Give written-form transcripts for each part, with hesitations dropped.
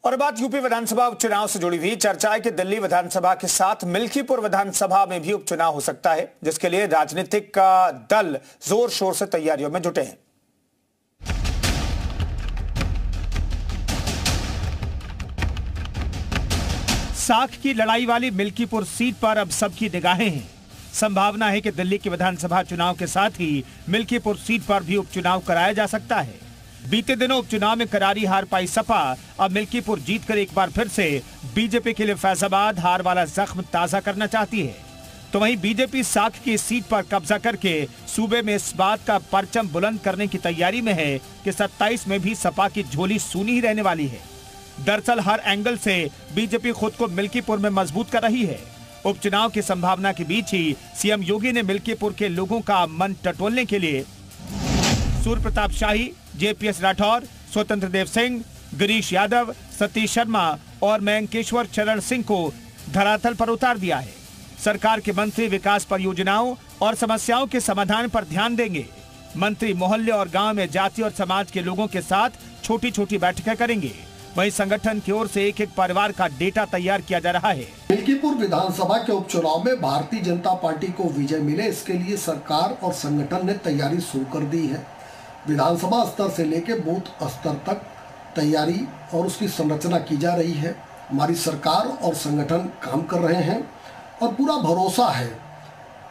और बात यूपी विधानसभा उपचुनाव से जुड़ी हुई चर्चा है कि दिल्ली विधानसभा के साथ मिल्कीपुर विधानसभा में भी उपचुनाव हो सकता है, जिसके लिए राजनीतिक दल जोर शोर से तैयारियों में जुटे हैं। साख की लड़ाई वाली मिल्कीपुर सीट पर अब सबकी निगाहें हैं। संभावना है कि दिल्ली के विधानसभा चुनाव के साथ ही मिल्कीपुर सीट पर भी उपचुनाव कराया जा सकता है। बीते दिनों उपचुनाव में करारी हार पाई सपा अब मिल्कीपुर जीतकर एक बार फिर से बीजेपी के लिए फैजाबाद हार वाला जख्म ताजा करना चाहती है। तो वहीं बीजेपी साख की सीट पर कब्जा करके सूबे में इस बात का परचम बुलंद करने की तैयारी में है कि 27 में भी सपा की झोली सूनी ही रहने वाली है। दरअसल हर एंगल से बीजेपी खुद को मिल्कीपुर में मजबूत कर रही है। उपचुनाव की संभावना के बीच ही सीएम योगी ने मिल्कीपुर के लोगों का मन टटोलने के लिए सूर्य प्रताप शाही, जेपीएस राठौर, स्वतंत्र देव सिंह, गिरीश यादव, सतीश शर्मा और मयंकेश्वर चरण सिंह को धरातल पर उतार दिया है। सरकार के मंत्री विकास परियोजनाओं और समस्याओं के समाधान पर ध्यान देंगे। मंत्री मोहल्ले और गांव में जाति और समाज के लोगों के साथ छोटी छोटी बैठकें करेंगे। वहीं संगठन की ओर से एक एक परिवार का डेटा तैयार किया जा रहा है। मिल्कीपुर विधानसभा के उपचुनाव में भारतीय जनता पार्टी को विजय मिले, इसके लिए सरकार और संगठन ने तैयारी शुरू कर दी है। विधानसभा स्तर से लेकर बूथ स्तर तक तैयारी और उसकी संरचना की जा रही है। हमारी सरकार और संगठन काम कर रहे हैं और पूरा भरोसा है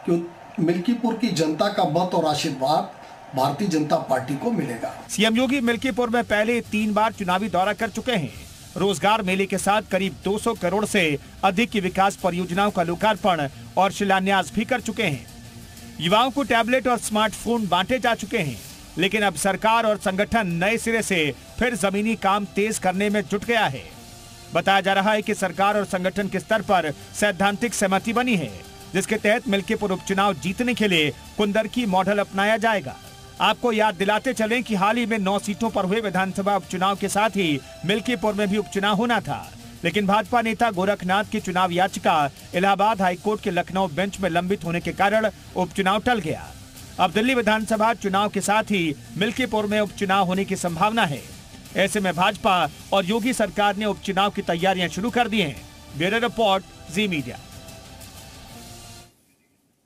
कि मिल्कीपुर की जनता का मत और आशीर्वाद भारतीय जनता पार्टी को मिलेगा। सीएम योगी मिल्कीपुर में पहले 3 बार चुनावी दौरा कर चुके हैं। रोजगार मेले के साथ करीब 200 करोड़ से अधिक की विकास परियोजनाओं का लोकार्पण और शिलान्यास भी कर चुके हैं। युवाओं को टैबलेट और स्मार्टफोन बांटे जा चुके हैं, लेकिन अब सरकार और संगठन नए सिरे से फिर जमीनी काम तेज करने में जुट गया है। बताया जा रहा है कि सरकार और संगठन के स्तर पर सैद्धांतिक सहमति बनी है, जिसके तहत मिल्कीपुर उपचुनाव जीतने के लिए कुंदरकी मॉडल अपनाया जाएगा। आपको याद दिलाते चलें कि हाल ही में 9 सीटों पर हुए विधानसभा उपचुनाव के साथ ही मिल्कीपुर में भी उपचुनाव होना था, लेकिन भाजपा नेता गोरखनाथ की चुनाव याचिका इलाहाबाद हाईकोर्ट के लखनऊ बेंच में लंबित होने के कारण उपचुनाव टल गया। अब दिल्ली विधानसभा चुनाव के साथ ही मिल्कीपुर में उपचुनाव होने की संभावना है। ऐसे में भाजपा और योगी सरकार ने उपचुनाव की तैयारियां शुरू कर दी हैं। ब्यूरो रिपोर्ट, जी मीडिया।